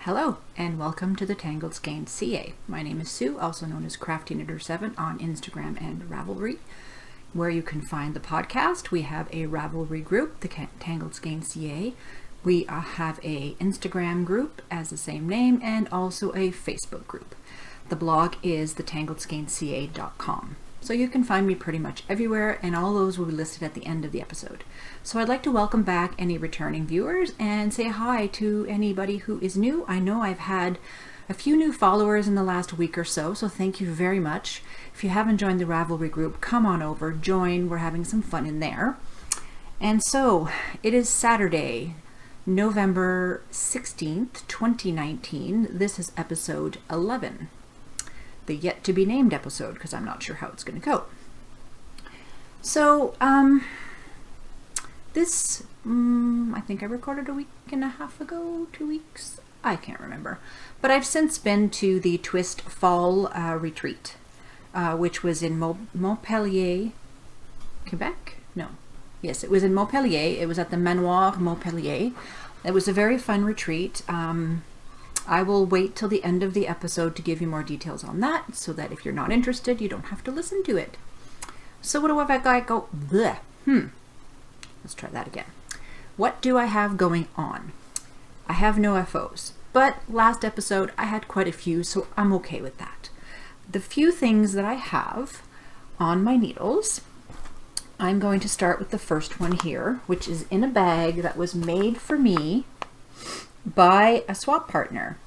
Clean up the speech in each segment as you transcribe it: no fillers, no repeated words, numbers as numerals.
Hello and welcome to the Tangled Skein CA. My name is Sue, also known as CraftyKnitter7 on Instagram and Ravelry. Where you can find the podcast, we have a Ravelry group, the Tangled Skein CA. We have a Instagram group as the same name and also a Facebook group. The blog is thetangledskein.ca.com. So you can find me pretty much everywhere, and all those will be listed at the end of the episode. So I'd like to welcome back any returning viewers and say hi to anybody who is new. I know I've had a few new followers in the last week or so thank you very much. If you haven't joined the Ravelry group, come on over, join. We're having some fun in there. And so it is Saturday, November 16th, 2019. This is episode 11. The yet to be named episode, because I'm not sure how it's going to go. So this I think I recorded a week and a half ago, 2 weeks, I can't remember, but I've since been to the Twist Fall retreat, which was in Montpellier, Quebec. Yes, it was in Montpellier. It was at the Manoir Montpellier. It was a very fun retreat. I will wait till the end of the episode to give you more details on that, so that if you're not interested, you don't have to listen to it. So what do I got go? Bleh. Let's try that again. What do I have going on? I have no FOs, but last episode I had quite a few, so I'm okay with that. The few things that I have on my needles, I'm going to start with the first one here, which is in a bag that was made for me by a swap partner,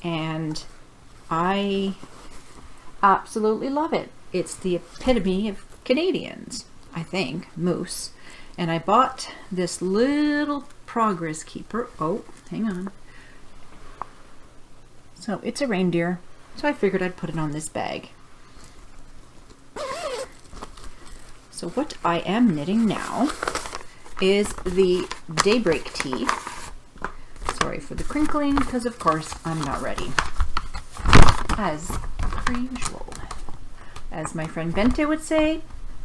and I absolutely love it. It's the epitome of Canadians, I think, moose. And I bought this little progress keeper. Oh, hang on. So it's a reindeer, so I figured I'd put it on this bag. So what I am knitting now is the Daybreak Tee. Sorry for the crinkling, because of course I'm not ready. As per usual. As my friend Bente would say,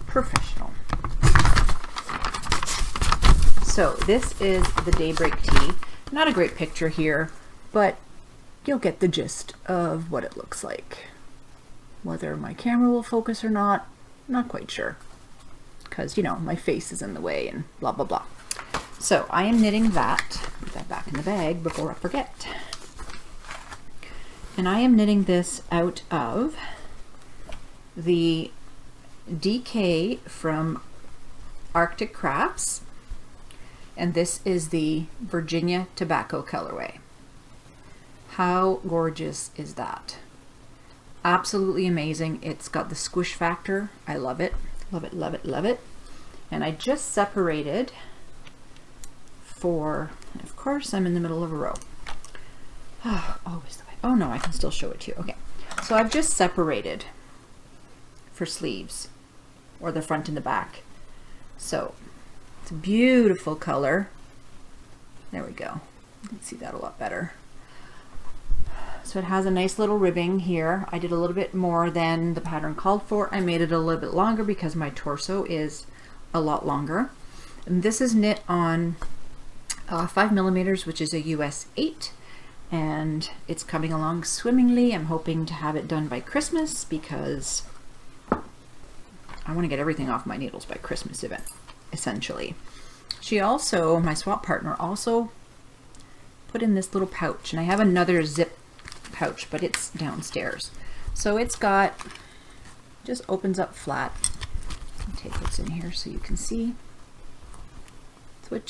professional. So this is the Daybreak Tee. Not a great picture here, but you'll get the gist of what it looks like. Whether my camera will focus or not quite sure. Because, you know, my face is in the way and blah, blah, blah. So I am knitting that. Put that back in the bag before I forget. And I am knitting this out of the DK from ArcticCrafts. And this is the Virginia Tabacco colorway. How gorgeous is that? Absolutely amazing. It's got the squish factor. I love it. Love it, love it, love it. And I just separated for, of course, I'm in the middle of a row. Oh, always the way. Oh no, I can still show it to you. Okay, so I've just separated for sleeves, or the front and the back. So it's a beautiful color. There we go. You can see that a lot better. So it has a nice little ribbing here. I did a little bit more than the pattern called for. I made it a little bit longer because my torso is a lot longer. And this is knit on 5mm, which is a US 8, and it's coming along swimmingly. I'm hoping to have it done by Christmas because I want to get everything off my needles by Christmas event, essentially. She also, my swap partner, also put in this little pouch, and I have another zip pouch, but it's downstairs. So it's got, just opens up flat. I'll take what's in here so you can see. So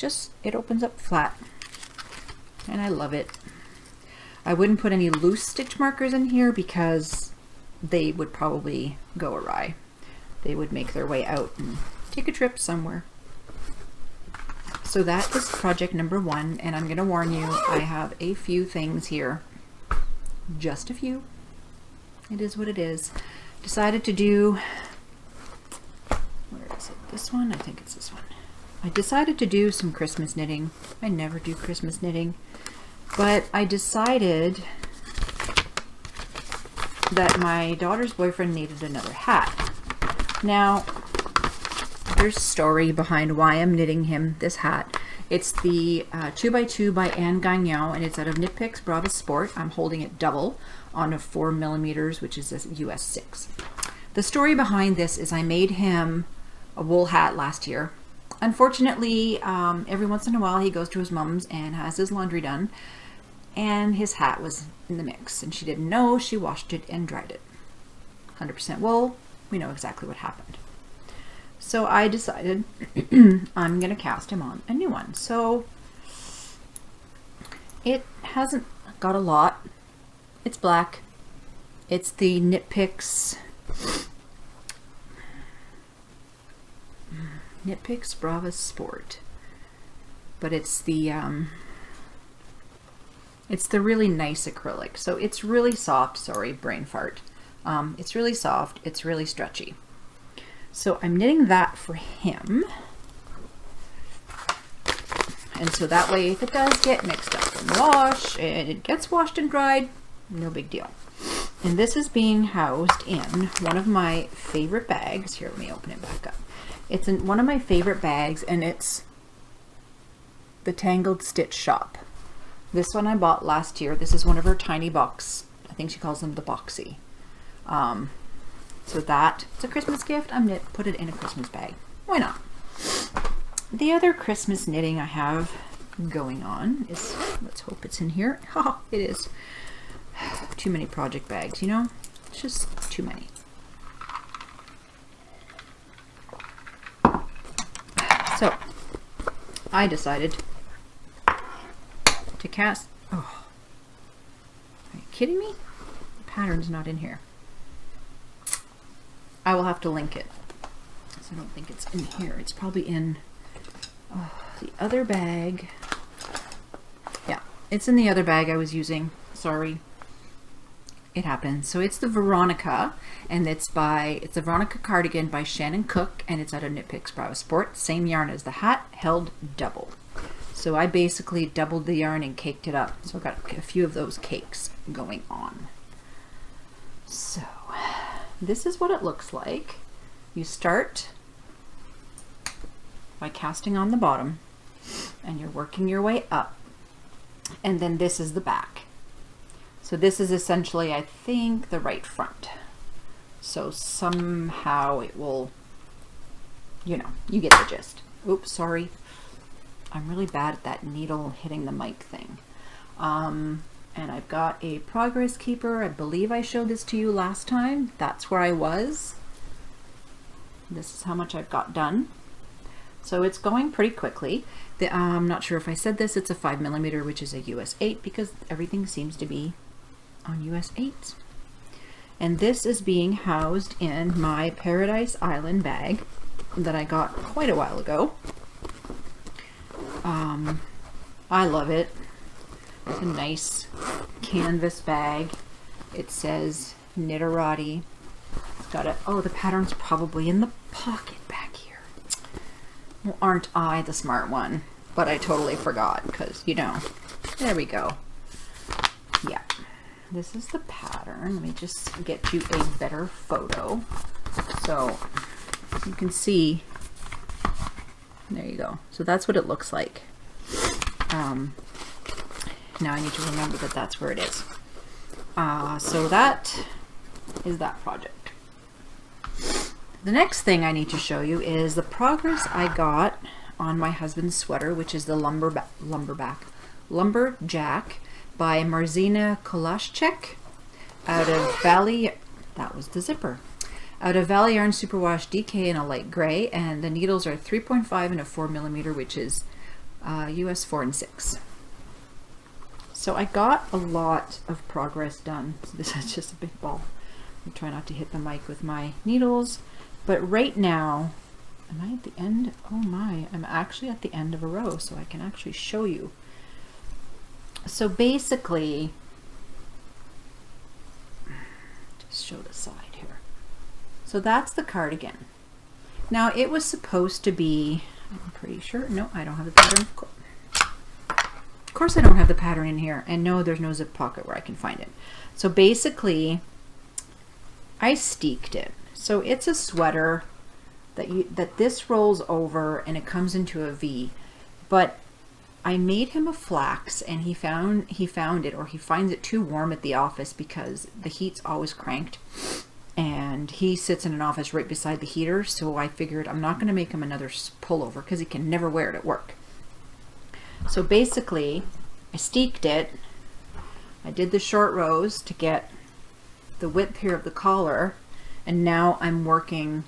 it opens up flat, and I love it. I wouldn't put any loose stitch markers in here because they would probably go awry. They would make their way out and take a trip somewhere. So that is project number 1, and I'm going to warn you, I have a few things here. Just a few. It is what it is. Decided to do, where is it? This one? I think it's this one. I decided to do some Christmas knitting. I never do Christmas knitting, but I decided that my daughter's boyfriend needed another hat. Now, there's a story behind why I'm knitting him this hat. It's the 2x2 by Anne Gagnon, and it's out of Knit Picks Brava Sport. I'm holding it double on a 4mm, which is a US 6. The story behind this is I made him a wool hat last year. Unfortunately, every once in a while he goes to his mom's and has his laundry done, and his hat was in the mix, and she didn't know. She washed it and dried it. 100% wool. We know exactly what happened. So I decided I'm going to cast him on a new one. So it hasn't got a lot. It's black. It's the Knit Picks Brava Sport. But it's the really nice acrylic. So it's really soft. Sorry, brain fart. It's really soft. It's really stretchy. So I'm knitting that for him. And so that way, if it does get mixed up in wash and it gets washed and dried, no big deal. And this is being housed in one of my favorite bags. Here, let me open it back up. It's in one of my favorite bags, and it's the Tangled Stitch Shop. This one I bought last year. This is one of her tiny box. I think she calls them the boxy. So that, it's a Christmas gift. I'm going to put it in a Christmas bag. Why not? The other Christmas knitting I have going on is, let's hope it's in here. Oh, it is. Too many project bags, you know? It's just too many. So, I decided to cast, oh, are you kidding me? The pattern's not in here. I will have to link it. So I don't think it's in here. It's probably in the other bag. Yeah, it's in the other bag I was using. Sorry. It happens. So it's the Veronika, and it's a Veronika Cardigan by Shannon Cook, and it's out of Knit Picks Brava Sport. Same yarn as the hat, held double. So I basically doubled the yarn and caked it up. So I've got a few of those cakes going on. So this is what it looks like. You start by casting on the bottom, and you're working your way up, and then this is the back. So this is essentially, I think, the right front. So somehow it will, you know, you get the gist. Oops, sorry. I'm really bad at that needle hitting the mic thing. And I've got a progress keeper. I believe I showed this to you last time. That's where I was. This is how much I've got done. So it's going pretty quickly. I'm not sure if I said this. It's a 5mm, which is a US 8, because everything seems to be on US 8s. And this is being housed in my Paradise Island bag that I got quite a while ago. I love it. It's a nice canvas bag. It says Knitterati. It's got a, oh, the pattern's probably in the pocket back here. Well, aren't I the smart one? But I totally forgot because, you know, there we go. Yeah, this is the pattern. Let me just get you a better photo. So you can see, there you go. So that's what it looks like. Now I need to remember that that's where it is. So that is that project. The next thing I need to show you is the progress I got on my husband's sweater, which is the Lumberjack by Marzena Kołaczek out of Valley, that was the zipper, out of Valley Yarns Superwash DK in a light gray, and the needles are 3.5 and a 4mm, which is US 4 and 6. So I got a lot of progress done. So this is just a big ball. I'm trying not to hit the mic with my needles. But right now, am I at the end? Oh my, I'm actually at the end of a row, so I can actually show you. So basically, just show the side here. So that's the cardigan. Now it was supposed to be, I'm pretty sure, no, I don't have the pattern. Of course I don't have the pattern in here, and no, there's no zip pocket where I can find it. So basically, I steeked it. So it's a sweater that this rolls over and it comes into a V, but I made him a flax, and he found it, or he finds it too warm at the office because the heat's always cranked, and he sits in an office right beside the heater. So I figured I'm not going to make him another pullover because he can never wear it at work. So basically, I steeked it. I did the short rows to get the width here of the collar, and now I'm working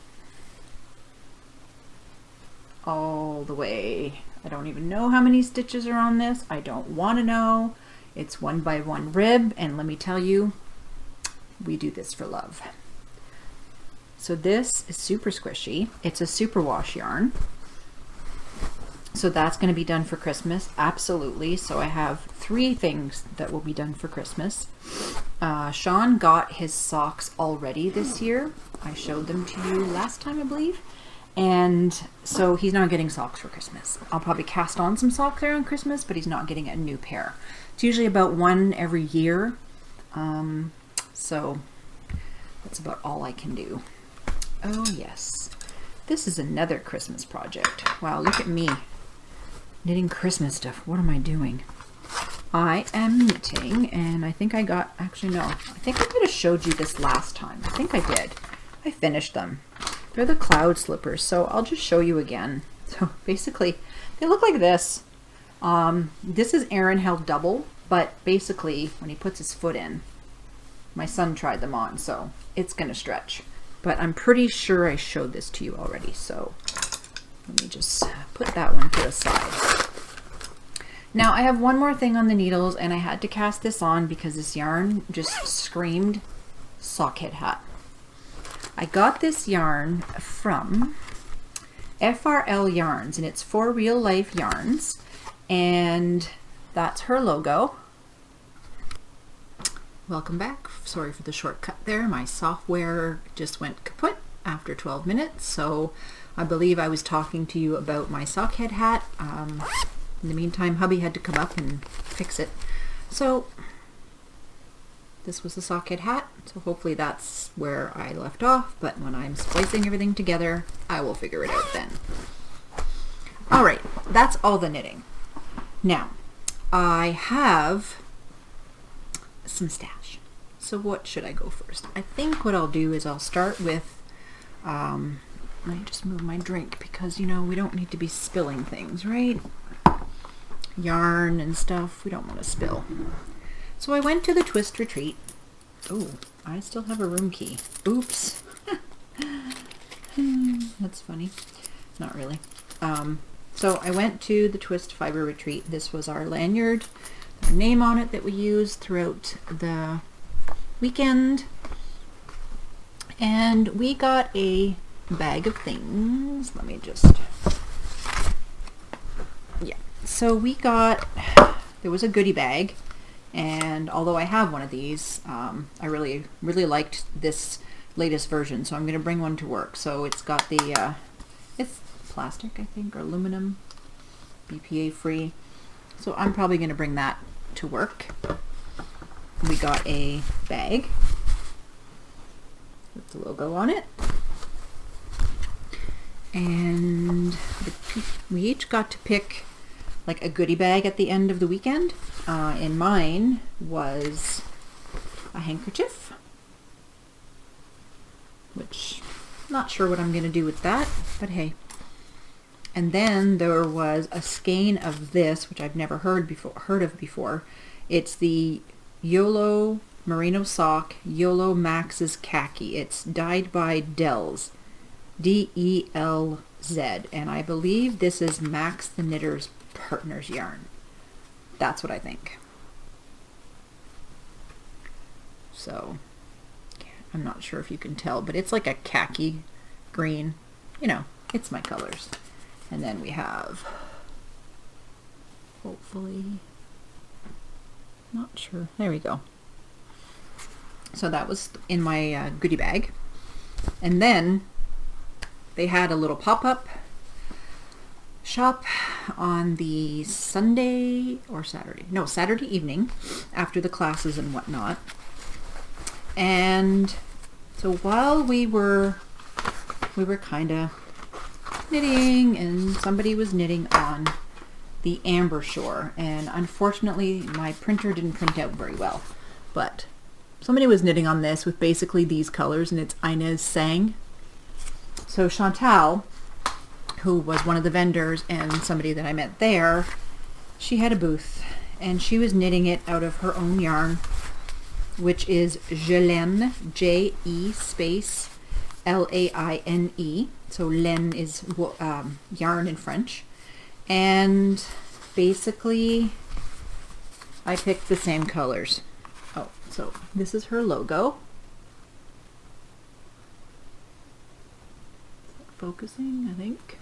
all the way. I don't even know how many stitches are on this. I don't want to know. It's 1 by 1 rib, and let me tell you, we do this for love. So this is super squishy. It's a superwash yarn. So that's going to be done for Christmas, absolutely. So I have 3 things that will be done for Christmas. Sean got his socks already this year. I showed them to you last time, I believe. And so he's not getting socks for Christmas. I'll probably cast on some socks there on Christmas, but he's not getting a new pair. It's usually about 1 every year. So that's about all I can do. Oh yes, this is another Christmas project. Wow, look at me knitting Christmas stuff. What am I doing? I am knitting, and I think I got, actually no, I think I might have showed you this last time. I think I did. I finished them. They're the cloud slippers, so I'll just show you again. So basically, they look like this. This is Aaron held double, but basically, when he puts his foot in, my son tried them on, so it's going to stretch. But I'm pretty sure I showed this to you already, so let me just put that one to the side. Now, I have one more thing on the needles, and I had to cast this on because this yarn just screamed Sockhead Hat. I got this yarn from FRL Yarns, and it's ForRealLife Yarns, and that's her logo. Welcome back. Sorry for the shortcut there. My software just went kaput after 12 minutes, so I believe I was talking to you about my Sockhead hat. In the meantime, hubby had to come up and fix it. So this was the Sockhead hat, so hopefully that's where I left off, but when I'm splicing everything together, I will figure it out then. Alright, that's all the knitting. Now, I have some stash. So what should I go first? I think what I'll do is I'll start with, let me just move my drink because, you know, we don't need to be spilling things, right? Yarn and stuff, we don't want to spill. So I went to the Twist Retreat. Oh, I still have a room key. Oops. That's funny. Not really. So I went to the Twist Fiber Retreat. This was our lanyard, our name on it that we used throughout the weekend. And we got a bag of things. Let me just... Yeah. So we got... There was a goodie bag. And although I have one of these, I really liked this latest version, so I'm going to bring one to work. So it's got the, it's plastic, I think, or aluminum, BPA free. So I'm probably going to bring that to work. We got a bag with the logo on it. And we each got to pick like a goodie bag at the end of the weekend. And mine was a handkerchief, which I'm not sure what I'm going to do with that, but hey. And then there was a skein of this, which I've never heard of before. It's the YOLO Merino Sock YOLO Max's Khaki. It's dyed by Delz, D-E-L-Z, and I believe this is Max the Knitter's Partners yarn. That's what I think. So, I'm not sure if you can tell, but it's like a khaki green. You know, it's my colors. And then we have, hopefully, not sure. There we go. So that was in my goodie bag. And then they had a little pop-up shop on the Sunday or Saturday. No, Saturday evening after the classes and whatnot. And so while we were kind of knitting, and somebody was knitting on the Amber Shore, and unfortunately my printer didn't print out very well, but somebody was knitting on this with basically these colors, and it's Inez Sang. So Chantal, who was one of the vendors and somebody that I met there, she had a booth and she was knitting it out of her own yarn, which is Jelaine, J-E space L-A-I-N-E. So laine is yarn in French. And basically I picked the same colors. Oh, so this is her logo. Focusing, I think.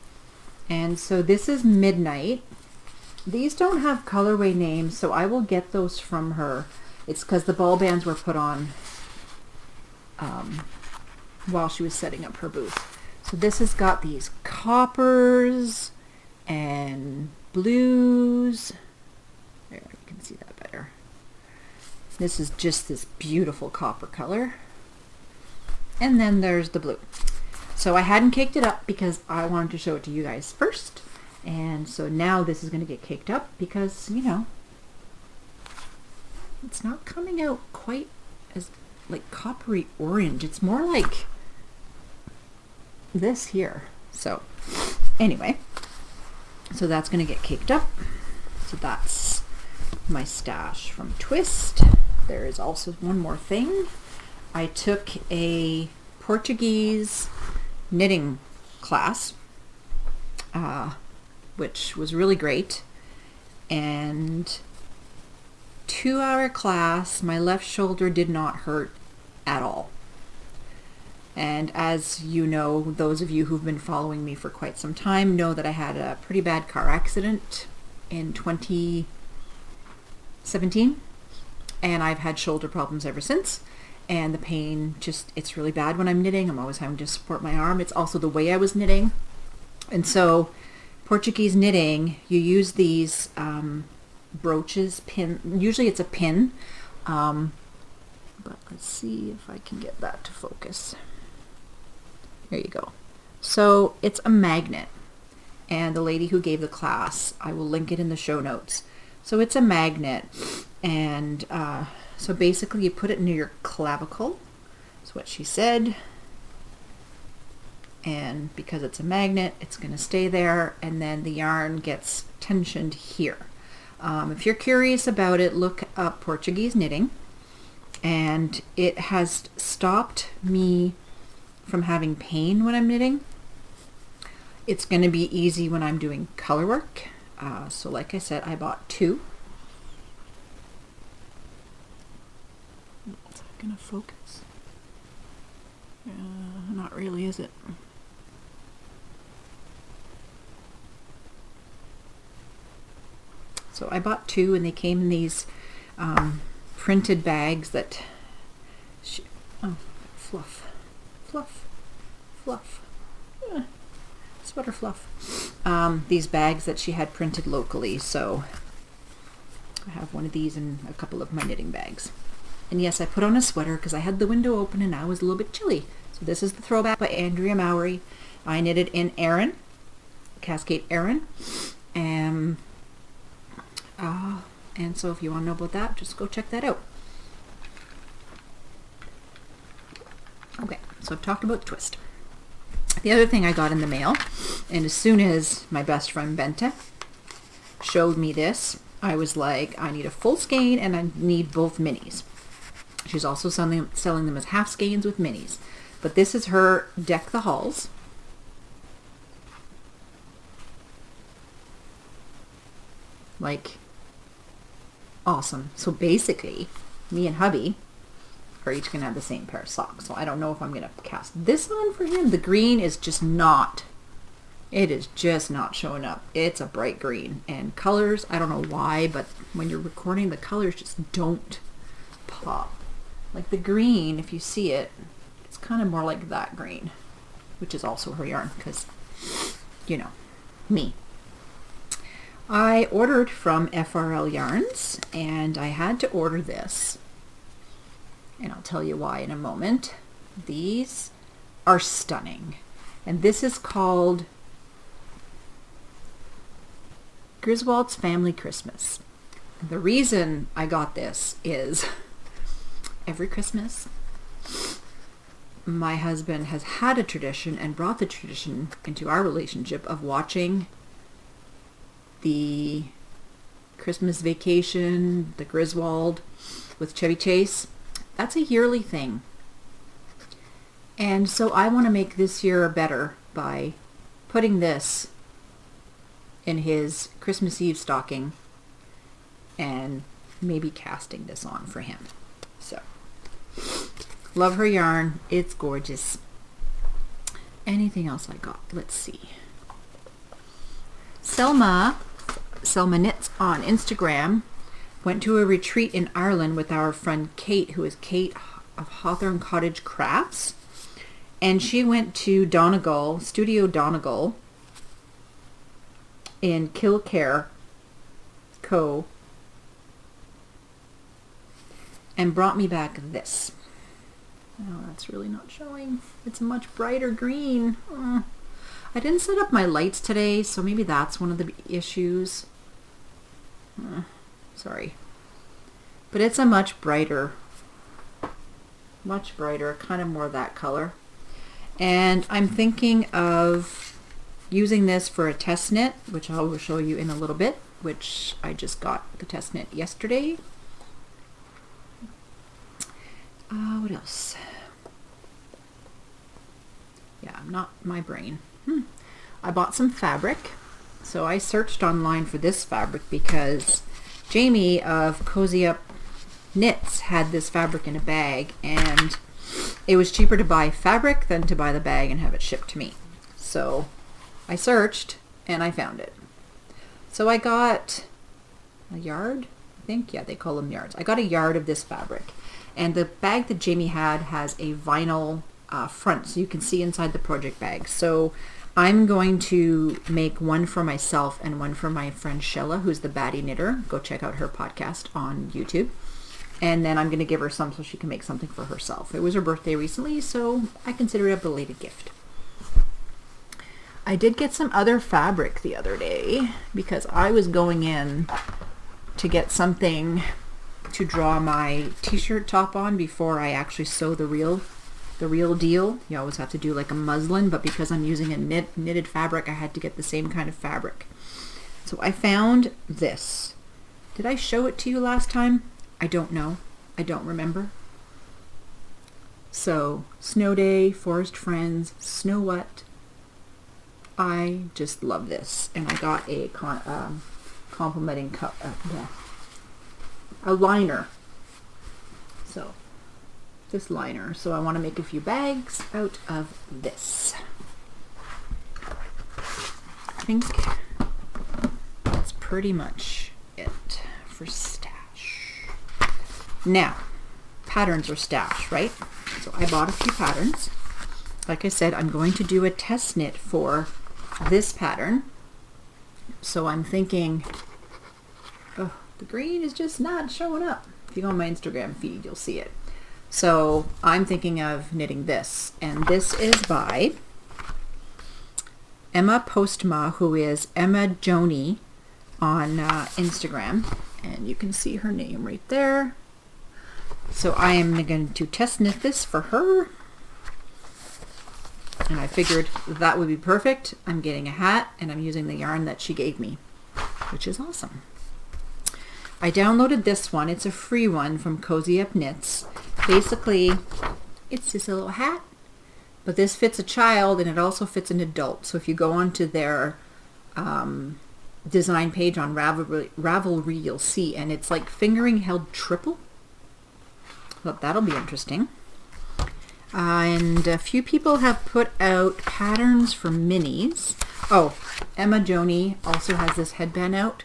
And so this is Midnight. These don't have colorway names, so I will get those from her. It's because the ball bands were put on while she was setting up her booth. So this has got these coppers and blues. There, you can see that better. This is just this beautiful copper color. And then there's the blue. So I hadn't caked it up because I wanted to show it to you guys first. And so now this is going to get caked up because, you know, it's not coming out quite as like coppery orange. It's more like this here. So anyway, so that's going to get caked up. So that's my stash from Twist. There is also one more thing. I took a Portuguese knitting class, which was really great, and 2-hour class. My left shoulder did not hurt at all. And as you know, those of you who've been following me for quite some time know that I had a pretty bad car accident in 2017, and I've had shoulder problems ever since. And the pain just, it's really bad when I'm knitting. I'm always having to support my arm. It's also the way I was knitting. And so Portuguese knitting, you use these brooches, pin, usually it's a pin, but let's see if I can get that to focus. There you go. So it's a magnet, and the lady who gave the class, I will link it in the show notes. So it's a magnet, and so basically you put it near your clavicle. That's what she said. And because it's a magnet, it's going to stay there, and then the yarn gets tensioned here. If you're curious about it, look up Portuguese knitting, and it has stopped me from having pain when I'm knitting. It's going to be easy when I'm doing color work. So like I said, I bought 2. Is that going to focus? Not really, is it? So I bought 2, and they came in these printed bags that, fluff, sweater fluff. These bags that she had printed locally, so I have one of these in a couple of my knitting bags. And yes, I put on a sweater because I had the window open and I was a little bit chilly. So this is the Throwback by Andrea Mowry. I knitted in Aran, Cascade Aran, and so if you want to know about that, just go check that out. Okay, so I've talked about Twist. The other thing I got in the mail, and as soon as my best friend Bente showed me this, I was like, I need a full skein and I need both minis. She's also selling them as half skeins with minis. But this is her Deck the Halls. Like, awesome. So basically, me and hubby are each going to have the same pair of socks. So I don't know if I'm going to cast this on for him. The green is just not, it is just not showing up. It's a bright green. And colors, I don't know why, but when you're recording, the colors just don't pop. Like the green, if you see it, it's kind of more like that green, which is also her yarn because, you know, me. I ordered from FRL Yarns, and I had to order this, and I'll tell you why in a moment. These are stunning, and this is called Griswold's Family Christmas. The reason I got this is every Christmas my husband has had a tradition and brought the tradition into our relationship of watching the Christmas Vacation, the Griswold with Chevy Chase. That's a yearly thing. And so I want to make this year better by putting this in his Christmas Eve stocking and maybe casting this on for him. So, love her yarn. It's gorgeous. Anything else I got? Let's see. Selma Knits on Instagram went to a retreat in Ireland with our friend Kate, who is Kate of Hawthorne Cottage Crafts. And she went to Donegal, Studio Donegal in Kilcare Co. and brought me back this. Oh, that's really not showing. It's a much brighter green. I didn't set up my lights today, so maybe that's one of the issues. Sorry. But it's a much brighter, kind of more that color. And I'm thinking of using this for a test knit, which I will show you in a little bit, which I just got the test knit yesterday. What else? Yeah, not my brain. I bought some fabric. So I searched online for this fabric because Jamie of Cozy Up Knits had this fabric in a bag, and it was cheaper to buy fabric than to buy the bag and have it shipped to me. So I searched and I found it. So I got a yard, I think. Yeah, they call them yards. I got a yard of this fabric. And the bag that Jamie had has a vinyl front, so you can see inside the project bag. So I'm going to make one for myself and one for my friend Shella, who's the Baddie Knitter. Go check out her podcast on YouTube. And then I'm going to give her some so she can make something for herself. It was her birthday recently, so I consider it a belated gift. I did get some other fabric the other day because I was going in to get something to draw my t-shirt top on before I actually sew the real deal. You always have to do like a muslin, but because I'm using a knitted fabric, I had to get the same kind of fabric. So I found this. Did I show it to you last time? I don't know. I don't remember. So, Snow Day, Forest Friends, Snow What. I just love this. And I got a complimenting a liner. So, this liner. So I want to make a few bags out of this. I think that's pretty much it for stash. Now, patterns are stash, right? So I bought a few patterns. Like I said, I'm going to do a test knit for this pattern. So I'm thinking, oh, the green is just not showing up. If you go on my Instagram feed, you'll see it. So I'm thinking of knitting this, and this is by Emma Postma, who is EmmaJoanie on Instagram, and you can see her name right there. So I am going to test knit this for her, and I figured that would be perfect. I'm getting a hat, and I'm using the yarn that she gave me, which is awesome. I downloaded this one. It's a free one from Cozy Up Knits. Basically, it's just a little hat, but this fits a child and it also fits an adult. So if you go onto their design page on Ravelry, you'll see, and it's like fingering held triple. Well, that'll be interesting. And a few people have put out patterns for minis. Oh, EmmaJoanie also has this headband out.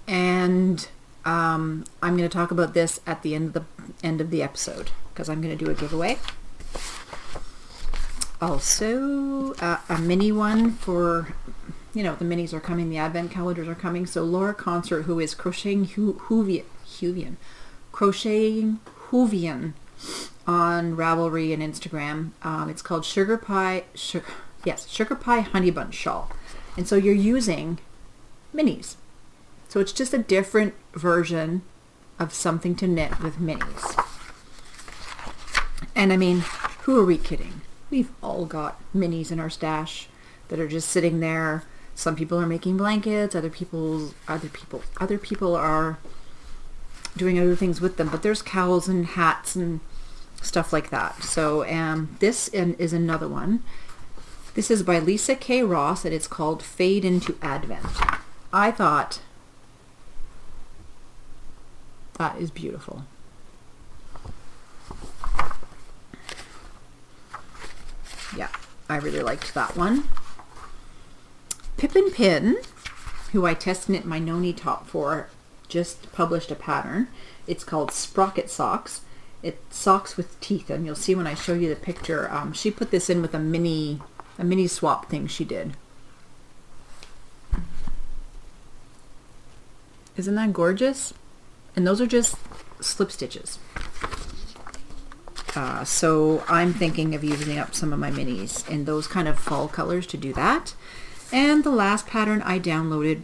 And I'm going to talk about this at the end of the episode because I'm going to do a giveaway. Also, a mini one for, the minis are coming, the advent calendars are coming. So Laura Concert, who is crocheting Hoovian on Ravelry and Instagram. It's called Sugar Pie Honey Bun Shawl. And so you're using minis. So it's just a different version of something to knit with minis. And I mean, who are we kidding? We've all got minis in our stash that are just sitting there. Some people are making blankets, other people are doing other things with them, but there's cowls and hats and stuff like that. So this is another one. This is by Lisa K. Ross, and it's called Fade into Advent. I thought that is beautiful. Yeah, I really liked that one. Pippin Pin, who I test knit my Noni top for, just published a pattern. It's called Sprocket Socks. It's socks with teeth, and you'll see when I show you the picture. She put this in with a mini swap thing she did. Isn't that gorgeous? And those are just slip stitches. So I'm thinking of using up some of my minis in those kind of fall colors to do that. And the last pattern I downloaded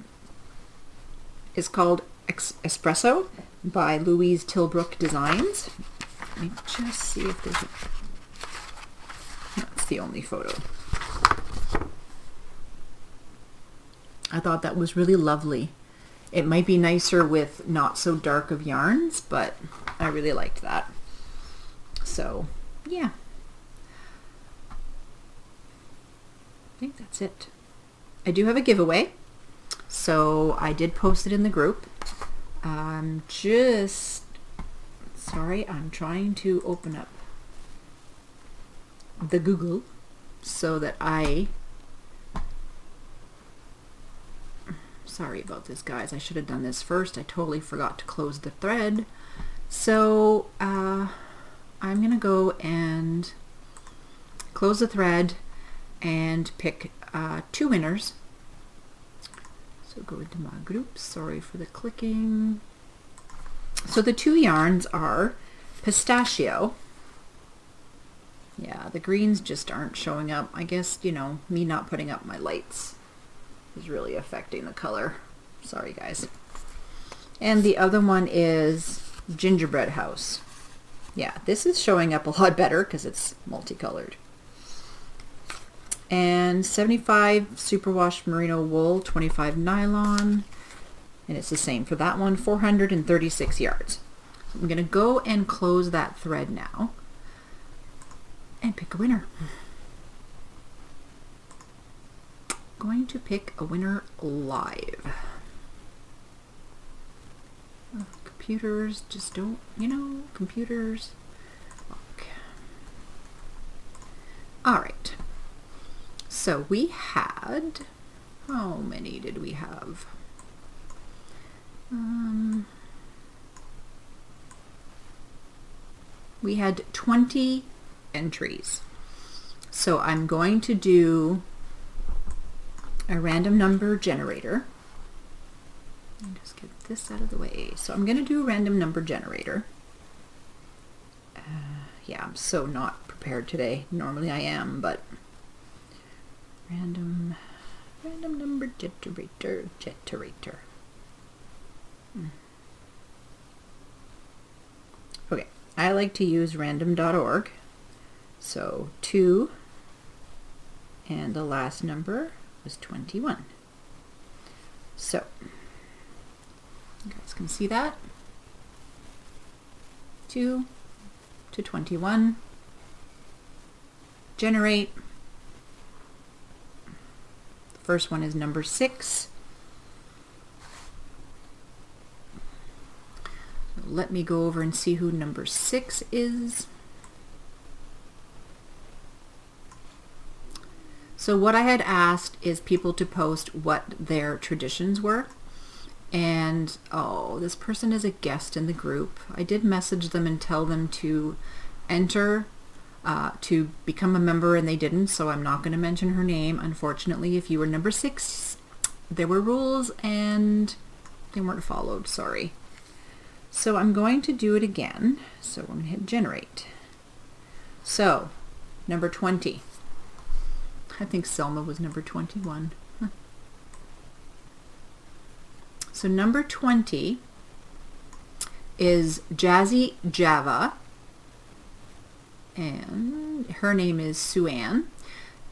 is called Espresso by Louise Tilbrook Designs. Let me just see if there's that's the only photo. I thought that was really lovely. It might be nicer with not so dark of yarns, but I really liked that. So yeah, I think that's it. I do have a giveaway, so I did post it in the group. Sorry, I'm trying to open up the Google so that sorry about this, guys. I should have done this first. I totally forgot to close the thread. So I'm gonna go and close the thread and pick 2 winners. So go into my group. Sorry for the clicking. So the 2 yarns are Pistachio. Yeah, the greens just aren't showing up. I guess, you know, me not putting up my lights is really affecting the color. Sorry, guys. And the other one is Gingerbread House. Yeah, this is showing up a lot better because it's multicolored. And 75 superwash merino wool, 25 nylon, and it's the same for that one, 436 yards. So I'm going to go and close that thread now and pick a winner. Going to pick a winner live. Oh, computers just don't, you know, computers. Okay. All right. So we had, how many did we have? We had 20 entries. So I'm going to do a random number generator. Let me just get this out of the way. So I'm going to do a random number generator. Yeah, I'm so not prepared today. Normally I am, but random number generator. Okay, I like to use random.org. So 2 and the last number was 21. So you guys can see that. 2 to 21. Generate. The first one is number 6. So let me go over and see who number 6 is. So what I had asked is people to post what their traditions were. And, oh, this person is a guest in the group. I did message them and tell them to enter to become a member, and they didn't, so I'm not going to mention her name. Unfortunately, if you were number 6, there were rules and they weren't followed. Sorry. So I'm going to do it again. So I'm going to hit generate. So, number 20. I think Selma was number 21. So number 20 is Jazzy Java, and her name is Sue Ann.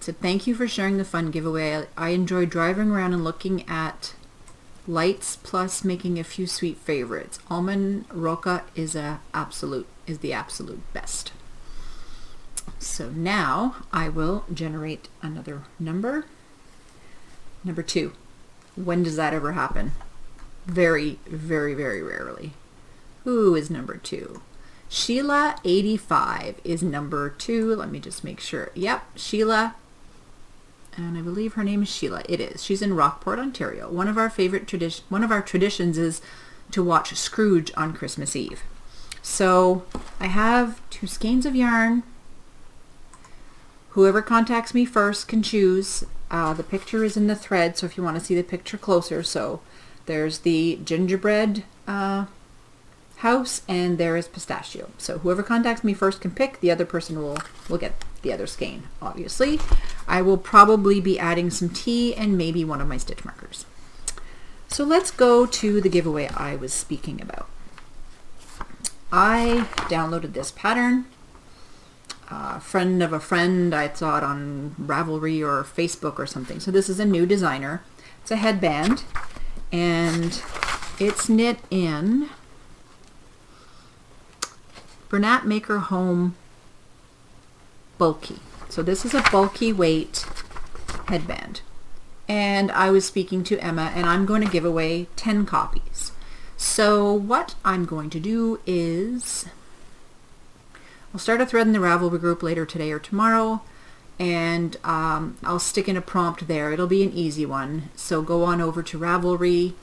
So thank you for sharing the fun giveaway. I enjoyed driving around and looking at lights, plus making a few sweet favorites. Almond Roca is the absolute best. So now I will generate another number. Number 2. When does that ever happen? Very, very, very rarely. Who is number 2? Sheila 85 is number 2. Let me just make sure. Yep, Sheila. And I believe her name is Sheila. It is. She's in Rockport, Ontario. One of our traditions is to watch Scrooge on Christmas Eve. So I have 2 skeins of yarn. Whoever contacts me first can choose. The picture is in the thread, so if you want to see the picture closer, so there's the gingerbread house, and there is pistachio. So whoever contacts me first can pick. The other person will get the other skein, obviously. I will probably be adding some tea and maybe one of my stitch markers. So let's go to the giveaway I was speaking about. I downloaded this pattern. Friend of a friend, I saw it on Ravelry or Facebook or something. So this is a new designer. It's a headband, and it's knit in Bernat Maker Home Bulky. So this is a bulky weight headband. And I was speaking to Emma, and I'm going to give away 10 copies. So what I'm going to do is I'll start a thread in the Ravelry group later today or tomorrow, and I'll stick in a prompt there. It'll be an easy one. So go on over to Ravelry,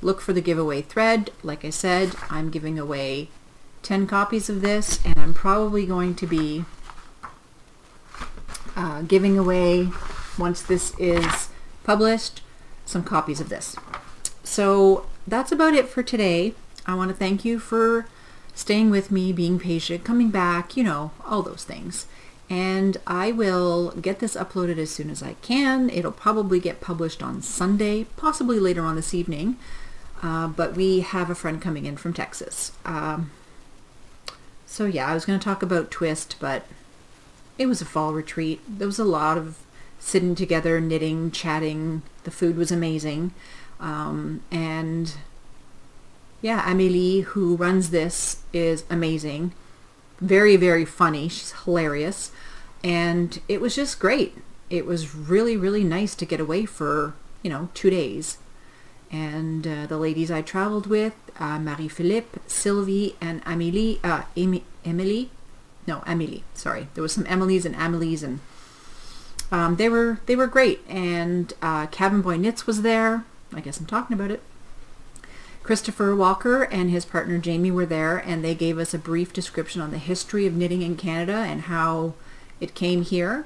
look for the giveaway thread. Like I said, I'm giving away 10 copies of this, and I'm probably going to be giving away, once this is published, some copies of this. So that's about it for today. I want to thank you for staying with me, being patient, coming back, you know, all those things. And I will get this uploaded as soon as I can. It'll probably get published on Sunday, possibly later on this evening. But we have a friend coming in from Texas. So yeah, I was going to talk about Twist, but it was a fall retreat. There was a lot of sitting together, knitting, chatting. The food was amazing. And yeah, Amélie, who runs this, is amazing. Very, very funny. She's hilarious. And it was just great. It was really, really nice to get away for, 2 days. And the ladies I traveled with, Marie-Philippe, Sylvie, and Amélie, sorry. There was some Emilys and Amelies, and they were great. And Cabin Boy Knits was there. I guess I'm talking about it. Christopher Walker and his partner Jamie were there, and they gave us a brief description on the history of knitting in Canada and how it came here.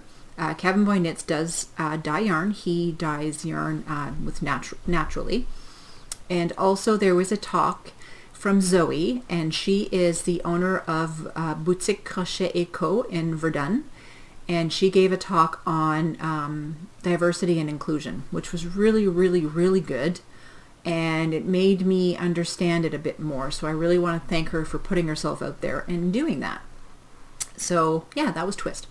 Cabin Boy Knits does dye yarn. He dyes yarn with naturally. And also there was a talk from Zoe, and she is the owner of Boutique Crochet et Co. in Verdun. And she gave a talk on diversity and inclusion, which was really, really, really good. And it made me understand it a bit more. So I really want to thank her for putting herself out there and doing that. So yeah, that was Twist.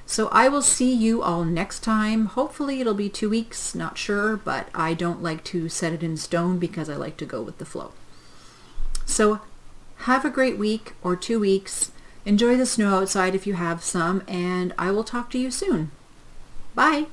So I will see you all next time. Hopefully it'll be 2 weeks, not sure, but I don't like to set it in stone because I like to go with the flow. So have a great week or 2 weeks. Enjoy the snow outside if you have some, and I will talk to you soon. Bye.